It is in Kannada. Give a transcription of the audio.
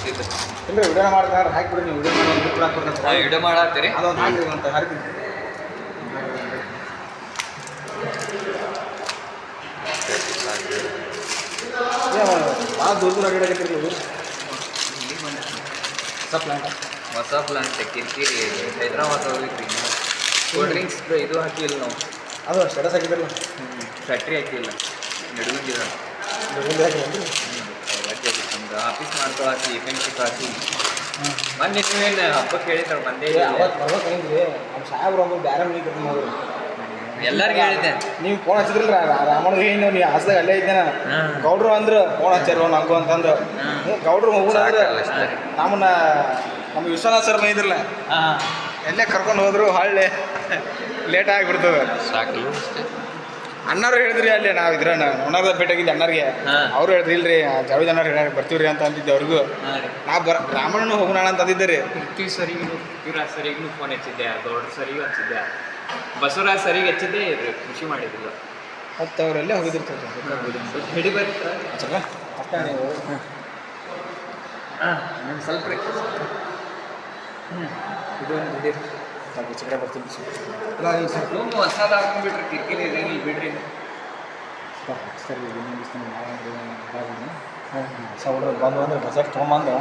ಇದ್ದಿದ್ದು. ಇಲ್ಲ ವಿಡಿಯೋ ಮಾಡ್ತಾರೆ ಹಾಕಿಬಿಡಿ ನೀವು ವಿಡಿಯೋ ಮಾಡಿ ಒಂದು ಬಿಟ್ಟು ಹಾಕ್ಬಿಡ್ತಾರೆ ವಿಡಿಯೋ ಮಾಡತ್ತೀರಿ ಅದೊಂದು ಹಾಕಿರಿ ಅಂತ ಹರಿತೀನಿ ಭಾಳ ದೂರ ದೂರ ಅಡ್ಡಾಡಕತ್ತಿರಿ ನೀವು ಹೊಸ ಪ್ಲಾಂಟ್ ಹೊಸ ಪ್ಲಾಂಟ್ ಕಿರಿಕಿರಿ ಹೈದ್ರಾಬಾದ್ ಹೋಗಿದ್ರಿ ಕೋಲ್ಡ್ ಡ್ರಿಂಕ್ಸ್ ಇದು ಹಾಕಿಲ್ಲ ನಾವು ಅದು ಸ್ಟೇಟಸ್ ಹಾಕಿದ್ರಲ್ಲ ಫ್ಯಾಕ್ಟ್ರಿ ಹಾಕಿಲ್ಲ ನಡುವಿಂದ ನಮ್ದು ಆಫೀಸ್ ಮಾಡ್ಕೊಳಾಕಿ ಫ್ರೆಂಡ್ಶಿಪ್ ಹಾಕಿ ಮೊನ್ನೆ ನೀವೇನು ಹಬ್ಬಕ್ಕೆ ಹೇಳಿದ್ರು ಬಂದೇ ಅವತ್ತು ಬರ್ಬೇಕು ಹೆಂಗ್ರಿ ನಮ್ಮ ಸಾಹೇಬ್ರು ಒಬ್ಬರು ಬೇರೆ ಮನೆಗೆ ಕರ್ಕೊಂಡು ಹೋದ್ರು ಎಲ್ಲರಿಗೂ ಹೇಳಿದ್ದೆ ನೀವು ಫೋನ್ ಹಚ್ಚಿದ್ರಲ್ಲ ರಾಮಣ್ಣ ಏನು ನೀವು ಹಾಸ್ದಾಗ ಅಲ್ಲೇ ಇದ್ದೆ ನಾನು ಗೌಡ್ರು ಅಂದ್ರೆ ಫೋನ್ ಹಚ್ಚಾರ ನಂಗು ಅಂತಂದು ಗೌಡ್ರು ಹೋಗೋಣ ಅಂದ್ರೆ ನಮ್ಮ ವಿಶ್ವನಾಥ್ ಸರ್ ಬಂದಿದ್ರಲ್ಲ ಎಲ್ಲೇ ಕರ್ಕೊಂಡು ಹೋದ್ರು ಹಳ್ಳಿ ಲೇಟ್ ಆಗಿಬಿಡ್ತದೆ ಸಾಕಲು ಅಣ್ಣವ್ರು ಹೇಳಿದ್ರಿ ಅಲ್ಲಿ ನಾವು ಇದ್ರ ನೋಡೋದ ಭೇಟಿಯಾಗಿದ್ದೆ ಅಣ್ಣರಿಗೆ ಅವ್ರು ಹೇಳಿದ್ರಿ ಇಲ್ರಿ ಜಾವೇದ್ ಅಣ್ಣವ್ರು ಹೇಳಿ ಬರ್ತೀವ್ರಿ ಅಂತ ಅಂದಿದ್ದೆ ಅವ್ರಿಗೂ ನಾ ರಾಮಣ್ಣನು ಹೋಗೋಣ ಅಂತ ಅಂದಿದ್ದೆ ರೀ ಪೃಥ್ವಿ ಪೃಥ್ವಿರಾಜ್ ಸರಿಗೂ ಫೋನ್ ಹಚ್ಚಿದ್ದೆ ಗೌಡ್ರ ಸರಿಗೂ ಹಚ್ಚಿದ್ದೆ ಬಸವರಾಜ್ ಸರಿಗೆ ಹಚ್ಚಿದ್ದೆ ಖುಷಿ ಮಾಡಿದ್ರು ಮತ್ತು ಅವರೆಲ್ಲೇ ಹೋಗಿದ್ದಿರ್ತಾರೆ ಹಿಡಿ ಬರ್ತಾ ಅಷ್ಟೇ ನೀವು ಸ್ವಲ್ಪ ಇದು ಒಂದು ಚಿಕ್ಕಡೆ ಬರ್ತೀನಿ ಇಲ್ಲ ಈ ಸ್ವಲ್ಪ ಹೊಸದು ಹಾಕೊಂಡ್ಬಿಟ್ರೆ ಕಿರಿಕಿರಿ ಇದೆ ನೀವು ಬಿಡ್ರಿ ಸರಿ ಇನ್ನೊಂದು ಹೊಸ ಹುಡುಗರು ಬಂದು ಅಂದ್ರೆ ಬಜೆಟ್ ತೊಗೊಂಬಂದು